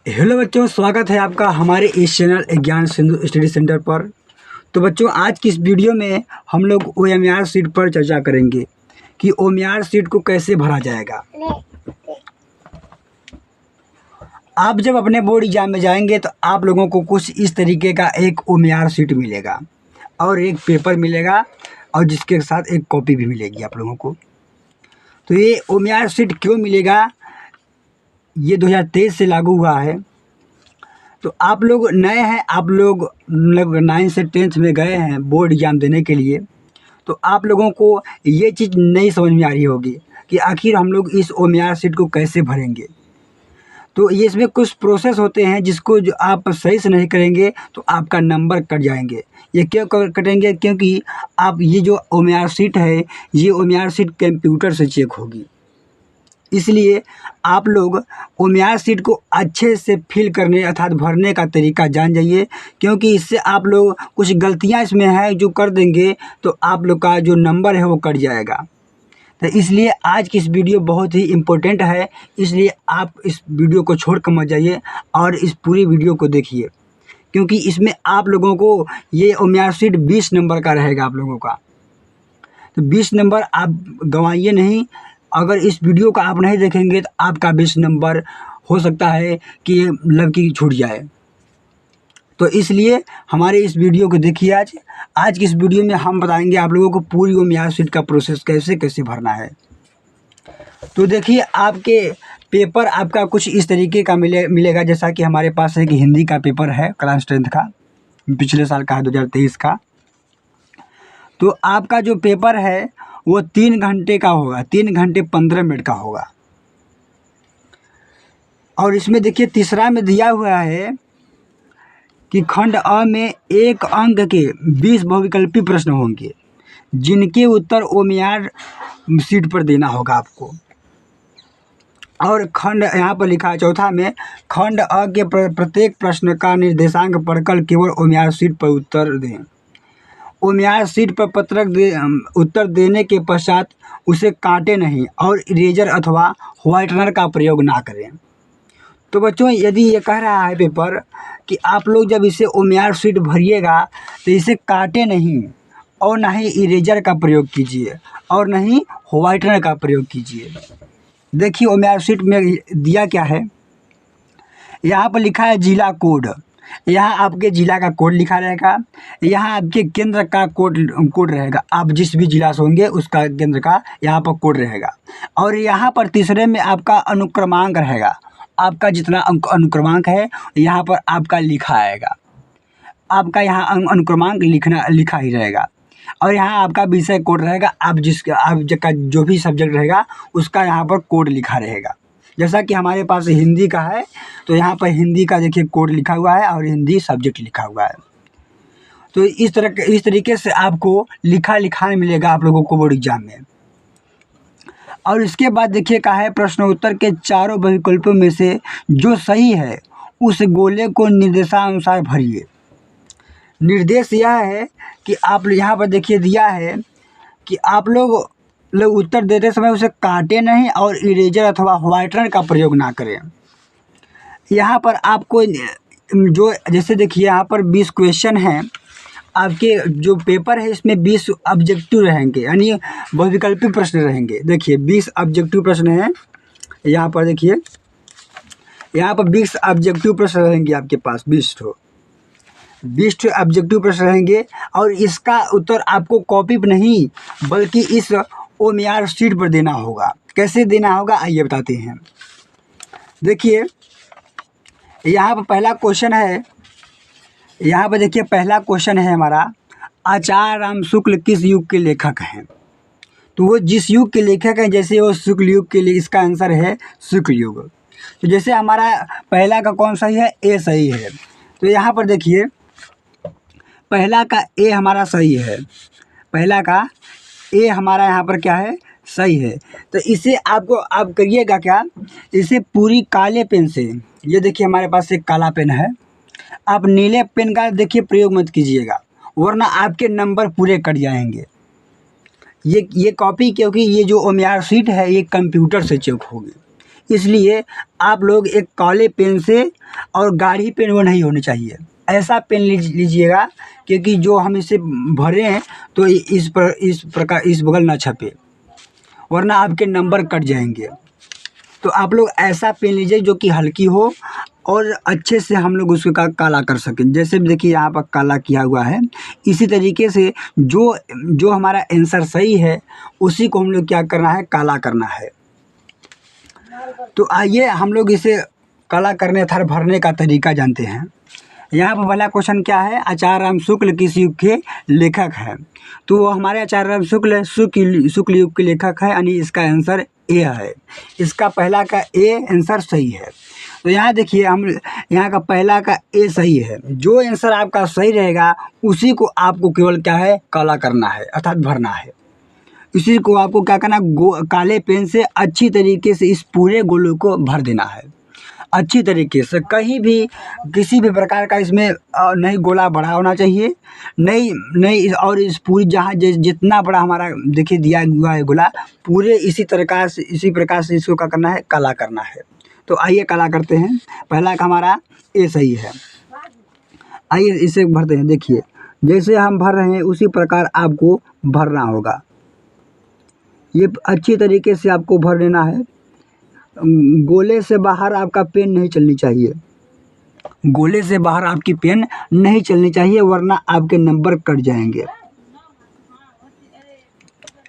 Hello बच्चों, स्वागत है आपका हमारे इस चैनल ज्ञान सिंधु स्टडी सेंटर पर। तो बच्चों, आज की इस वीडियो में हम लोग OMR शीट पर चर्चा करेंगे कि OMR शीट को कैसे भरा जाएगा। आप जब अपने बोर्ड एग्जाम में जाएंगे तो आप लोगों को कुछ इस तरीके का एक OMR शीट मिलेगा और एक पेपर मिलेगा और जिसके साथ एक कॉपी भी मिलेगी आप लोगों को। तो ये OMR शीट क्यों मिलेगा, ये 2023 से लागू हुआ है। तो आप लोग नए हैं, आप लोग मतलब 9 से 10th में गए हैं बोर्ड एग्ज़ाम देने के लिए, तो आप लोगों को ये चीज़ नहीं समझ में आ रही होगी कि आखिर हम लोग इस OMR शीट को कैसे भरेंगे। तो ये इसमें कुछ प्रोसेस होते हैं जिसको जो आप सही से नहीं करेंगे तो आपका नंबर कट जाएंगे। ये क्यों कटेंगे? क्योंकि आप ये जो OMR शीट है, ये OMR शीट कंप्यूटर से चेक होगी। इसलिए आप लोग OMR शीट को अच्छे से फिल करने अर्थात भरने का तरीका जान जाइए, क्योंकि इससे आप लोग कुछ गलतियां इसमें हैं जो कर देंगे तो आप लोग का जो नंबर है वो कट जाएगा। तो इसलिए आज की इस वीडियो बहुत ही इम्पोर्टेंट है, इसलिए आप इस वीडियो को छोड़ कर मत जाइए और इस पूरी वीडियो को देखिए, क्योंकि इसमें आप लोगों को ये OMR शीट 20 नंबर का रहेगा आप लोगों का। तो 20 नंबर आप गंवाइए नहीं। अगर इस वीडियो को आप नहीं देखेंगे तो आपका 20 नंबर हो सकता है कि मतलब कि छूट जाए। तो इसलिए हमारे इस वीडियो को देखिए। आज की इस वीडियो में हम बताएंगे आप लोगों को पूरी OMR शीट का प्रोसेस कैसे कैसे भरना है। तो देखिए, आपके पेपर आपका कुछ इस तरीके का मिलेगा। जैसा कि हमारे पास है कि हिंदी का पेपर है क्लास 10th का, पिछले साल का है 2023 का। तो आपका जो पेपर है वो 3 घंटे का होगा, 3 घंटे 15 मिनट का होगा। और इसमें देखिए तीसरा में दिया हुआ है कि खंड अ में 1 अंक के 20 बहुविकल्पी प्रश्न होंगे जिनके उत्तर OMR शीट पर देना होगा आपको। और खंड यहाँ पर लिखा है चौथा में, खंड अ के प्रत्येक प्रश्न का निर्देशांक पढ़कर केवल OMR शीट पर उत्तर दें। OMR शीट पर उत्तर देने के पश्चात उसे काटे नहीं और इरेजर अथवा व्हाइटनर का प्रयोग ना करें। तो बच्चों, यदि ये कह रहा है पेपर कि आप लोग जब इसे OMR शीट भरिएगा तो इसे काटे नहीं और ना ही इरेजर का प्रयोग कीजिए और ना ही व्हाइटनर का प्रयोग कीजिए। देखिए OMR शीट में दिया क्या है, यहाँ पर लिखा है जिला कोड। यहाँ आपके जिला का कोड लिखा रहेगा, यहाँ आपके केंद्र का कोड रहेगा। आप जिस भी जिला से होंगे उसका केंद्र का यहाँ पर कोड रहेगा। और यहाँ पर तीसरे में आपका अनुक्रमांक रहेगा। आपका जितना अनुक्रमांक है यहाँ पर आपका लिखा आएगा। आपका यहाँ अनुक्रमांक लिखा ही रहेगा। और यहाँ आपका विषय कोड रहेगा। आप जिसका जो भी सब्जेक्ट रहेगा उसका यहाँ पर कोड लिखा रहेगा। जैसा कि हमारे पास हिंदी का है तो यहाँ पर हिंदी का देखिए कोड लिखा हुआ है और हिंदी सब्जेक्ट लिखा हुआ है। तो इस तरीके से आपको लिखा मिलेगा आप लोगों को बोर्ड एग्जाम में। और इसके बाद देखिए कहा है, प्रश्न उत्तर के चारों विकल्पों में से जो सही है उस गोले को निर्देशानुसार भरिए। निर्देश यह है कि आप यहाँ पर देखिए दिया है कि आप लोग उत्तर देते समय उसे काटे नहीं और इरेजर अथवा व्हाइटनर का प्रयोग ना करें। यहाँ पर आपको जो जैसे देखिए यहाँ पर 20 क्वेश्चन हैं। आपके जो पेपर है इसमें 20 ऑब्जेक्टिव रहेंगे, यानी बहुविकल्पी प्रश्न रहेंगे। देखिए 20 ऑब्जेक्टिव प्रश्न हैं। यहाँ पर देखिए, यहाँ पर 20 ऑब्जेक्टिव प्रश्न रहेंगे आपके पास, 20 ऑब्जेक्टिव प्रश्न रहेंगे। और इसका उत्तर आपको कॉपी पर नहीं बल्कि इस OMR शीट पर देना होगा। कैसे देना होगा आइए बताते हैं। देखिए यहाँ पर पहला क्वेश्चन है, यहाँ पर देखिए पहला क्वेश्चन है हमारा, आचार्य राम शुक्ल किस युग के लेखक हैं? तो वो जिस युग के लेखक हैं, जैसे वो शुक्ल युग के लिए, इसका आंसर है शुक्ल युग। तो जैसे हमारा पहला का कौन सही है? ए सही है। तो यहाँ पर देखिए पहला का ए हमारा सही है, पहला का ए हमारा यहाँ पर क्या है? सही है। तो इसे आप करिएगा क्या, इसे पूरी काले पेन से, ये देखिए हमारे पास एक काला पेन है, आप नीले पेन का देखिए प्रयोग मत कीजिएगा वरना आपके नंबर पूरे कट जाएंगे। ये कॉपी, क्योंकि ये जो OMR शीट है ये कंप्यूटर से चेक होगी, इसलिए आप लोग एक काले पेन से, और गाढ़ी पेन वो नहीं होनी चाहिए, ऐसा पेन लीजिएगा क्योंकि जो हम इसे भरें तो इस प्रकार इस बगल ना छपे, वरना आपके नंबर कट जाएंगे। तो आप लोग ऐसा पेन लीजिए जो कि हल्की हो और अच्छे से हम लोग उसका काला कर सकें। जैसे देखिए यहाँ पर काला किया हुआ है, इसी तरीके से जो जो हमारा आंसर सही है उसी को हम लोग क्या करना है, काला करना है। तो आइए हम लोग इसे काला करने अर्थात भरने का तरीका जानते हैं। यहाँ पर पहला क्वेश्चन क्या है, आचार्य राम शुक्ल किस युग के लेखक हैं? तो वो हमारे आचार्य राम शुक्ल युग के लेखक है, यानी इसका आंसर ए है। इसका पहला का ए आंसर सही है। तो यहाँ देखिए हम यहाँ का पहला का ए सही है। जो आंसर आपका सही रहेगा उसी को आपको केवल क्या है, काला करना है अर्थात भरना है। इसी को आपको क्या करना, काले पेन से अच्छी तरीके से इस पूरे गोले को भर देना है अच्छी तरीके से। कहीं भी किसी भी प्रकार का इसमें नहीं गोला बड़ा होना चाहिए, नहीं और इस पूरी जहाँ जितना बड़ा हमारा देखिए दिया हुआ है गोला, पूरे इसी प्रकार से इसको क्या करना है, काला करना है। तो आइए काला करते हैं। पहला का हमारा ए सही है। आइए इसे भरते हैं। देखिए जैसे हम भर रहे हैं उसी प्रकार आपको भरना होगा। ये अच्छी तरीके से आपको भर लेना है। गोले से बाहर आपका पेन नहीं चलनी चाहिए, गोले से बाहर आपकी पेन नहीं चलनी चाहिए, वरना आपके नंबर कट जाएंगे।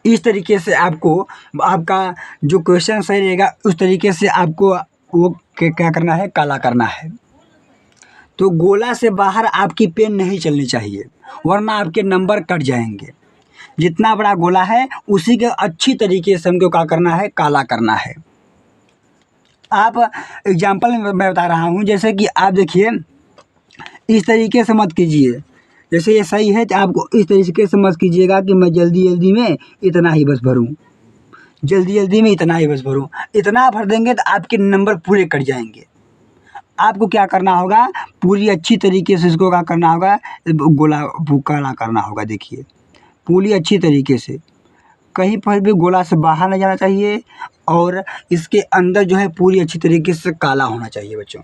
इस तरीके से आपको आपका जो क्वेश्चन सही रहेगा उस तरीके से आपको वो क्या करना है, काला करना है। तो गोला से बाहर आपकी पेन नहीं चलनी चाहिए, वरना आपके नंबर कट जाएंगे। जितना बड़ा गोला है उसी के अच्छी तरीके से हमको क्या करना है, काला करना है। आप एग्जाम्पल में मैं बता रहा हूँ, जैसे कि आप देखिए इस तरीके से मत कीजिए। जैसे ये सही है तो आपको इस तरीके से मत कीजिएगा कि मैं जल्दी में इतना ही बस भरूँ, जल्दी में इतना ही बस भरूँ। इतना भर देंगे तो आपके नंबर पूरे कट जाएंगे। आपको क्या करना होगा, पूरी अच्छी तरीके से इसको क्या करना होगा, गोला काला करना होगा। देखिए पूरी अच्छी तरीके से, कहीं पर भी गोला से बाहर नहीं जाना चाहिए, और इसके अंदर जो है पूरी अच्छी तरीके से काला होना चाहिए बच्चों।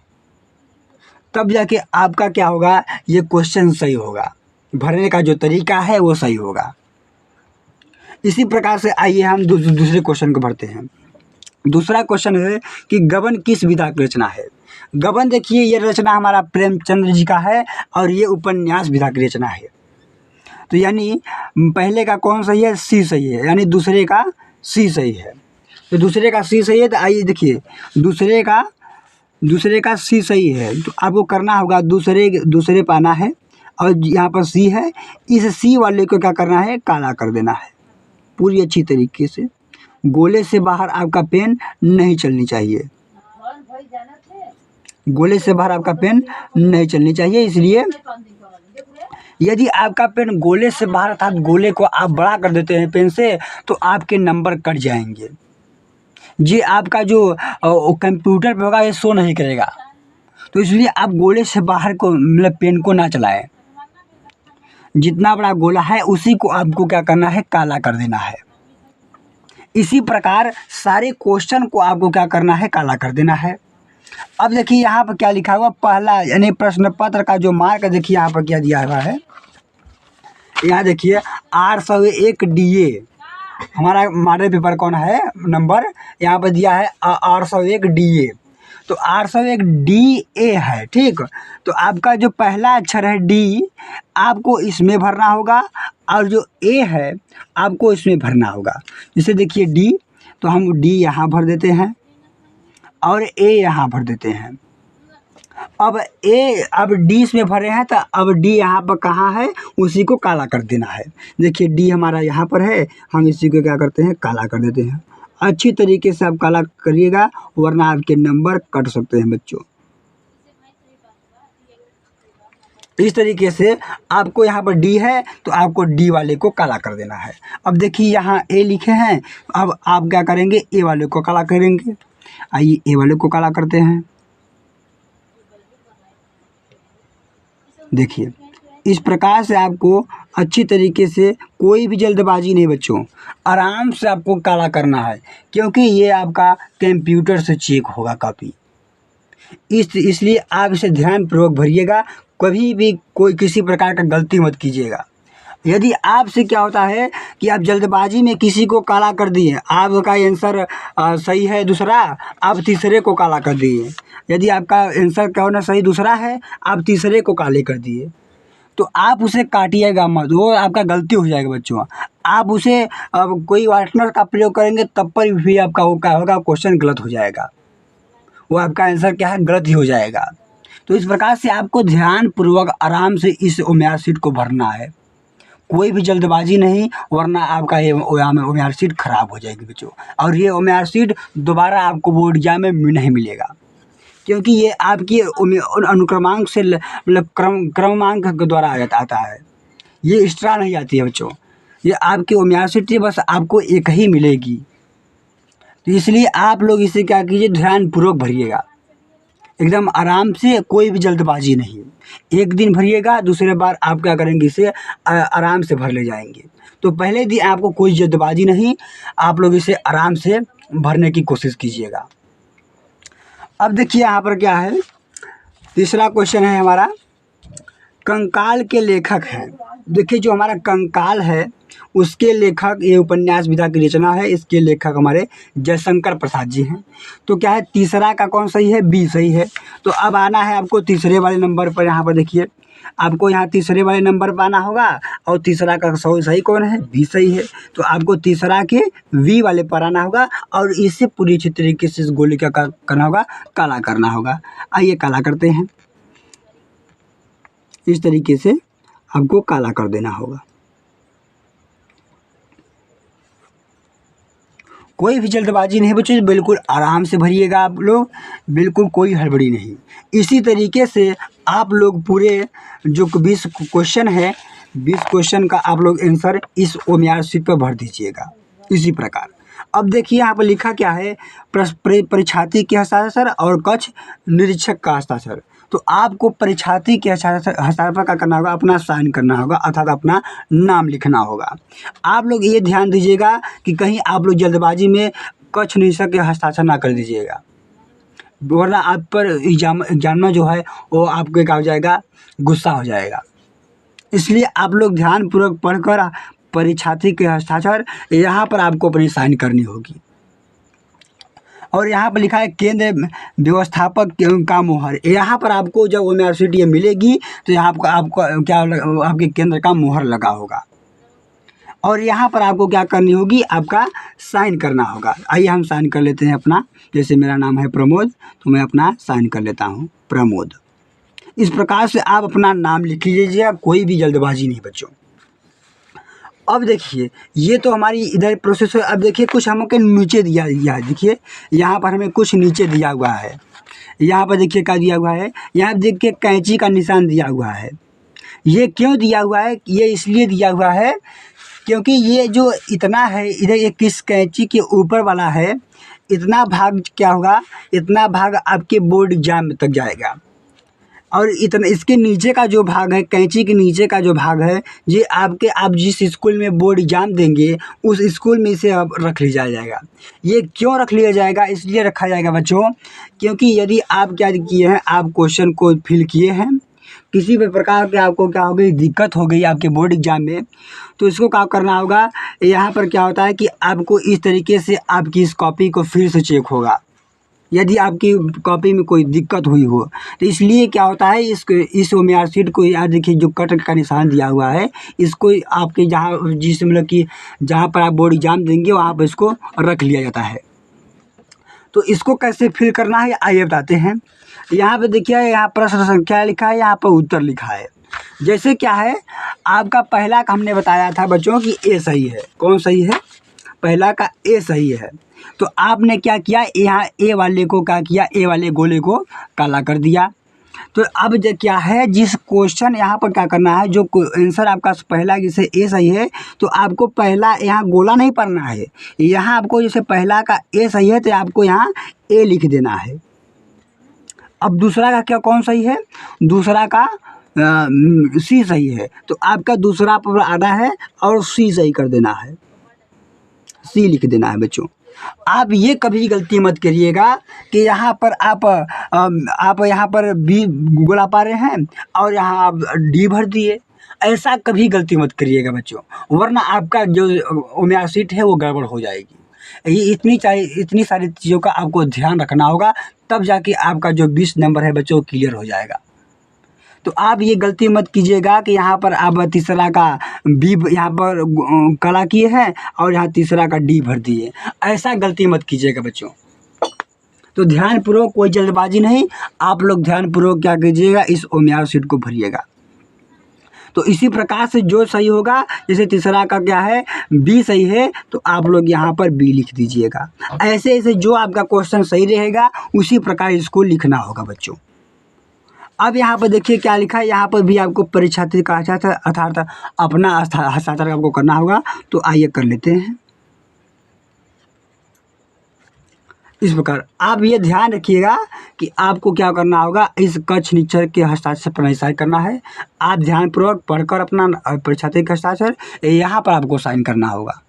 तब जाके आपका क्या होगा, ये क्वेश्चन सही होगा, भरने का जो तरीका है वो सही होगा। इसी प्रकार से आइए हम दूसरे क्वेश्चन को भरते हैं। दूसरा क्वेश्चन है कि गबन किस विधा की रचना है? गबन देखिए ये रचना हमारा प्रेमचंद्र जी का है, और ये उपन्यास विधा की रचना है। तो यानी पहले का कौन सही है, सी सही है, यानी दूसरे का सी सही है। तो दूसरे का सी सही है। तो आइए देखिए दूसरे का सी सही है। तो आपको करना होगा, दूसरे पाना है और यहाँ पर सी है, इस सी वाले को क्या करना है, काला कर देना है पूरी अच्छी तरीके से। गोले से बाहर आपका पेन नहीं चलनी चाहिए, गोले से बाहर आपका पेन नहीं चलनी चाहिए। इसलिए यदि आपका पेन गोले से बाहर अर्थात गोले को आप बड़ा कर देते हैं पेन से, तो आपके नंबर कट जाएंगे। ये आपका जो कंप्यूटर पे होगा ये शो नहीं करेगा। तो इसलिए आप गोले से बाहर को मतलब पेन को ना चलाएं। जितना बड़ा गोला है उसी को आपको क्या करना है, काला कर देना है। इसी प्रकार सारे क्वेश्चन को आपको क्या करना है, काला कर देना है। अब देखिए यहाँ पर क्या लिखा हुआ, पहला यानी प्रश्न पत्र का जो मार्क देखिए यहाँ पर क्या दिया हुआ है। यहाँ देखिए 801 DA हमारा मॉडल पेपर कौन है, नंबर यहाँ पर दिया है 801 DA। तो 801 DA है, ठीक। तो आपका जो पहला अक्षर है D आपको इसमें भरना होगा, और जो A है आपको इसमें भरना होगा। जैसे देखिए D, तो हम D यहाँ भर देते हैं और A यहाँ भर देते हैं। अब D इसमें भरे हैं, तो अब D यहाँ पर कहाँ है, उसी को काला कर देना है। देखिए D हमारा यहाँ पर है, हम इसी को क्या करते हैं, काला कर देते हैं। अच्छी तरीके से आप काला करिएगा, वरना आपके नंबर कट सकते हैं बच्चों। इस तरीके से आपको यहाँ पर D है तो आपको D वाले को काला कर देना है। अब देखिए यहाँ A लिखे हैं, अब आप क्या करेंगे, A वाले को काला करेंगे। आइए A वाले को काला करते हैं। देखिए इस प्रकार से आपको अच्छी तरीके से, कोई भी जल्दबाजी नहीं बच्चों, आराम से आपको काला करना है, क्योंकि ये आपका कंप्यूटर से चेक होगा कॉपी। इसलिए आप इसे ध्यानपूर्वक भरिएगा, कभी भी कोई किसी प्रकार का गलती मत कीजिएगा। यदि आपसे क्या होता है कि आप जल्दबाजी में किसी को काला कर दिए, आपका आंसर सही है दूसरा, आप तीसरे को काला कर दिए। यदि आपका आंसर क्या होना सही दूसरा है, आप तीसरे को काले कर दिए, तो आप उसे काटिएगा मत, वो आपका गलती हो जाएगा बच्चों। आप उसे कोई वाइटनर का प्रयोग करेंगे तब पर भी आपका वो क्या होगा, क्वेश्चन गलत हो जाएगा, वो आपका आंसर क्या है, गलत ही हो जाएगा। तो इस प्रकार से आपको ध्यानपूर्वक आराम से इस ओएमआर शीट को भरना है, कोई भी जल्दबाजी नहीं, वरना आपका ये ओएमआर शीट खराब हो जाएगी बच्चों। और ये ओएमआर शीट दोबारा आपको बोर्ड एग्जाम में नहीं मिलेगा, क्योंकि ये आपकी अनुक्रमांक से मतलब क्रमांक के द्वारा आता है, ये एक्स्ट्रा नहीं आती है बच्चों। ये आपकी ओएमआर शीट बस आपको एक ही मिलेगी, तो इसलिए आप लोग इसे क्या कीजिए, ध्यानपूर्वक भरिएगा, एकदम आराम से, कोई भी जल्दबाजी नहीं। एक दिन भरिएगा, दूसरे बार आप क्या करेंगे, इसे आराम से भर ले जाएंगे। तो पहले दिन आपको कोई जल्दबाजी नहीं, आप लोग इसे आराम से भरने की कोशिश कीजिएगा। अब देखिए यहाँ पर क्या है, तीसरा क्वेश्चन है हमारा, कंकाल के लेखक हैं। देखिए जो हमारा कंकाल है उसके लेखक, ये उपन्यास विधा की रचना है, इसके लेखक हमारे जयशंकर प्रसाद जी हैं। तो क्या है, तीसरा का कौन सही है, बी सही है। तो अब आना है आपको तीसरे वाले नंबर पर। यहाँ पर देखिए आपको यहाँ तीसरे वाले नंबर पर आना होगा, और तीसरा का सही कौन है, बी सही है। तो आपको तीसरा के वी वाले पर आना होगा, और इसे पूरी अच्छी तरीके से इस गोली का करना होगा, काला करना होगा। आइए काला करते हैं, इस तरीके से आपको काला कर देना होगा। कोई भी जल्दबाजी नहीं बच्चों, बिल्कुल आराम से भरिएगा आप लोग, बिल्कुल कोई हड़बड़ी नहीं। इसी तरीके से आप लोग पूरे जो 20 क्वेश्चन है, 20 क्वेश्चन का आप लोग आंसर इस ओएमआर शीट पर भर दीजिएगा इसी प्रकार। अब देखिए यहाँ पर लिखा क्या है, परीक्षार्थी के हस्ताक्षर और कक्ष निरीक्षक का हस्ताक्षर। तो आपको परीक्षार्थी के हस्ताक्षर पर क्या करना होगा, अपना साइन करना होगा, अर्थात अपना नाम लिखना होगा। आप लोग ये ध्यान दीजिएगा कि कहीं आप लोग जल्दबाजी में कक्ष निरीक्षक के हस्ताक्षर ना कर दीजिएगा, वरना आप पर एग्जामिनर जो है वो आपके क्या हो जाएगा, गुस्सा हो जाएगा। इसलिए आप लोग ध्यानपूर्वक पढ़कर परीक्षार्थी के हस्ताक्षर यहाँ पर आपको अपनी साइन करनी होगी। और यहाँ पर लिखा है केंद्र व्यवस्थापक का मोहर। यहाँ पर आपको जब ओएमआर शीट ये मिलेगी तो यहाँ आपको क्या आपके केंद्र का मोहर लगा होगा, और यहाँ पर आपको क्या करनी होगी, आपका साइन करना होगा। आइए हम साइन कर लेते हैं अपना, जैसे मेरा नाम है प्रमोद, तो मैं अपना साइन कर लेता हूँ प्रमोद। इस प्रकार से आप अपना नाम लिख लीजिएगा, कोई भी जल्दबाजी नहीं बच्चों। अब देखिए ये तो हमारी इधर प्रोसेस है। अब देखिए कुछ हमको नीचे दिया है, देखिए यहाँ पर हमें कुछ नीचे दिया हुआ है। यहाँ पर देखिए क्या दिया हुआ है, यहाँ देखिए कैंची का निशान दिया हुआ है। ये क्यों दिया हुआ है, ये इसलिए दिया हुआ है क्योंकि ये जो इतना है इधर, ये किस कैंची के ऊपर वाला है, इतना भाग क्या होगा, इतना भाग आपके बोर्ड एग्जाम तक जाएगा। और इतना इसके नीचे का जो भाग है, कैंची के नीचे का जो भाग है, ये आप जिस स्कूल में बोर्ड एग्जाम देंगे उस स्कूल में इसे अब रख लिया जाएगा। ये क्यों रख लिया जाएगा, इसलिए रखा जाएगा बच्चों, क्योंकि यदि आप क्या किए हैं, आप क्वेश्चन को फिल किए हैं, किसी भी प्रकार के आपको क्या हो गई, दिक्कत हो गई आपके बोर्ड एग्जाम में, तो इसको क्या करना होगा, यहाँ पर क्या होता है कि आपको इस तरीके से आपकी इस कॉपी को फिर से चेक होगा। यदि आपकी कॉपी में कोई दिक्कत हुई हो तो इसलिए क्या होता है, इस ओएमआर शीट को यहाँ देखिए जो कट का निशान दिया हुआ है, इसको आपके जहाँ जिस मतलब कि जहाँ पर आप बोर्ड एग्जाम देंगे वहाँ पर इसको रख लिया जाता है। तो इसको कैसे फिल करना है आइए बताते हैं। यहाँ पे देखिए, यहाँ प्रश्न संख्या लिखा है, यहाँ पर उत्तर लिखा है। जैसे क्या है, आपका पहला का हमने बताया था बच्चों कि ए सही है। कौन सही है, पहला का ए सही है। तो आपने क्या किया, यहाँ ए वाले को क्या किया, ए वाले गोले को काला कर दिया। तो अब जो क्या है, जिस क्वेश्चन यहाँ पर क्या करना है, जो आंसर आपका पहला जैसे ए सही है, तो आपको पहला यहाँ गोला नहीं पढ़ना है, यहाँ आपको जैसे पहला का ए सही है तो आपको यहाँ ए लिख देना है। अब दूसरा का क्या कौन सही है, दूसरा का सी सही है, तो आपका दूसरा पेपर आना है और सी सही कर देना है, सी लिख देना है बच्चों। आप ये कभी गलती मत करिएगा कि यहाँ पर आप यहाँ पर बी गूगल पा रहे हैं और यहाँ आप डी भर दिए। ऐसा कभी गलती मत करिएगा बच्चों, वरना आपका जो उम्मीद सीट है वो गड़बड़ हो जाएगी। ये इतनी सारी चीज़ों का आपको ध्यान रखना होगा, तब जाके आपका जो 20 नंबर है बच्चों क्लियर हो जाएगा। तो आप ये गलती मत कीजिएगा कि यहाँ पर आप तीसरा का बी यहाँ पर कला किए हैं और यहाँ तीसरा का डी भर दिए। ऐसा गलती मत कीजिएगा बच्चों। तो ध्यानपूर्वक, कोई जल्दबाजी नहीं, आप लोग ध्यानपूर्वक क्या कीजिएगा, इस उम्मीद सीट को भरिएगा। तो इसी प्रकार से जो सही होगा, जैसे तीसरा का क्या है बी सही है, तो आप लोग यहाँ पर बी लिख दीजिएगा। ऐसे ऐसे जो आपका क्वेश्चन सही रहेगा उसी प्रकार इसको लिखना होगा बच्चों। अब यहाँ पर देखिए क्या लिखा है, यहाँ पर भी आपको परीक्षार्थी का अर्थात अपना हस्ताक्षर आपको करना होगा। तो आइए कर लेते हैं। इस प्रकार आप ये ध्यान रखिएगा कि आपको क्या करना होगा, इस कक्ष निक्षर के हस्ताक्षर पर नहीं साइन करना है। आप ध्यानपूर्वक पढ़कर अपना परीक्षार्थी का हस्ताक्षर यहाँ पर आपको साइन करना होगा।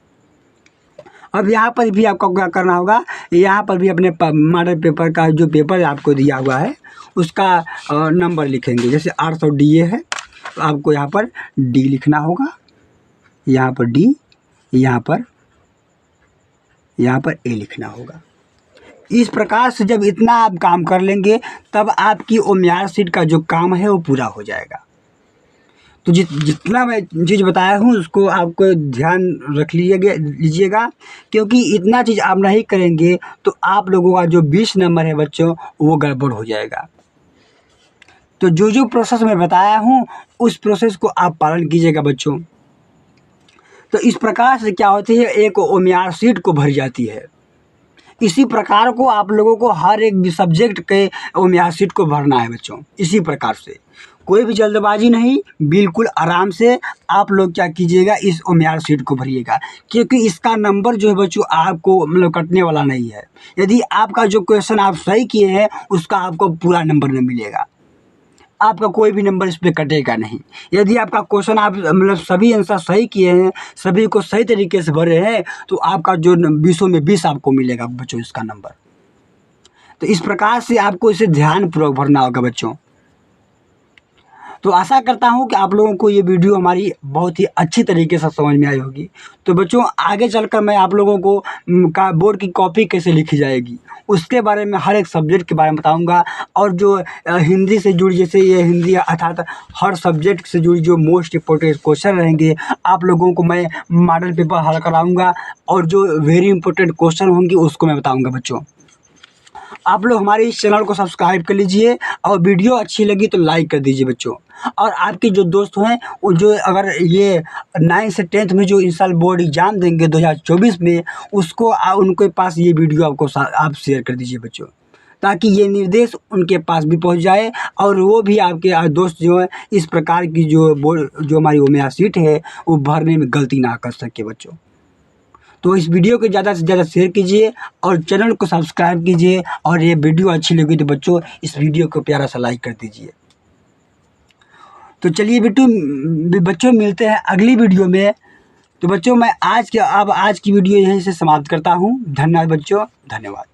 अब यहाँ पर भी आपको क्या करना होगा, यहाँ पर भी अपने मॉडल पेपर का जो पेपर आपको दिया हुआ है उसका नंबर लिखेंगे। जैसे 800 DA है, तो आपको यहाँ पर डी लिखना होगा, यहाँ पर डी, यहाँ पर ए लिखना होगा। इस प्रकार से जब इतना आप काम कर लेंगे तब आपकी उम्मीद सीट का जो काम है वो पूरा हो जाएगा। तो जितना मैं चीज़ बताया हूँ उसको आपको ध्यान रख लीजिएगा, क्योंकि इतना चीज़ आप नहीं करेंगे तो आप लोगों का जो 20 नंबर है बच्चों वो गड़बड़ हो जाएगा। तो जो प्रोसेस मैं बताया हूँ उस प्रोसेस को आप पालन कीजिएगा बच्चों। तो इस प्रकार से क्या होती है, एक उम्मीद सीट को भर जाती है। इसी प्रकार को आप लोगों को हर एक सब्जेक्ट के उम्मीद सीट को भरना है बच्चों। इसी प्रकार से कोई भी जल्दबाजी नहीं, बिल्कुल आराम से आप लोग क्या कीजिएगा, इस उम्मीद सीट को भरिएगा, क्योंकि इसका नंबर जो है बच्चों आपको मतलब कटने वाला नहीं है। यदि आपका जो क्वेश्चन आप सही किए हैं उसका आपको पूरा नंबर नहीं मिलेगा, आपका कोई भी नंबर इस पर कटेगा नहीं। यदि आपका क्वेश्चन आप मतलब सभी आंसर सही किए हैं, सभी को सही तरीके से भरे हैं, तो आपका जो 20 में 20 आपको मिलेगा बच्चों इसका नंबर। तो इस प्रकार से आपको इसे ध्यानपूर्वक भरना होगा बच्चों। तो आशा करता हूं कि आप लोगों को ये वीडियो हमारी बहुत ही अच्छी तरीके से समझ में आई होगी। तो बच्चों आगे चलकर मैं आप लोगों को बोर्ड की कॉपी कैसे लिखी जाएगी उसके बारे में, हर एक सब्जेक्ट के बारे में बताऊंगा। और जो हिंदी से जुड़ी, जैसे ये हिंदी अर्थात हर सब्जेक्ट से जुड़ी जो मोस्ट इम्पोर्टेंट क्वेश्चन रहेंगे आप लोगों को मैं मॉडल पेपर हल कराऊँगा, और जो वेरी इंपॉर्टेंट क्वेश्चन होंगे उसको मैं बताऊँगा बच्चों। आप लोग हमारे इस चैनल को सब्सक्राइब कर लीजिए, और वीडियो अच्छी लगी तो लाइक कर दीजिए बच्चों। और आपके जो दोस्त हैं वो जो अगर ये 9 से 10th में जो इस साल बोर्ड एग्ज़ाम देंगे 2024 में, उसको उनके पास ये वीडियो आप शेयर कर दीजिए बच्चों, ताकि ये निर्देश उनके पास भी पहुंच जाए और वो भी आपके दोस्त जो है इस प्रकार की जो हमारी उम्मीद सीट है वो भरने में गलती ना कर सके बच्चों। तो इस वीडियो को ज़्यादा से ज़्यादा शेयर कीजिए और चैनल को सब्सक्राइब कीजिए, और ये वीडियो अच्छी लगी तो बच्चों इस वीडियो को प्यारा सा लाइक कर दीजिए। तो चलिए बच्चों मिलते हैं अगली वीडियो में। तो बच्चों मैं आज की वीडियो यहीं से समाप्त करता हूँ। धन्यवाद बच्चों, धन्यवाद।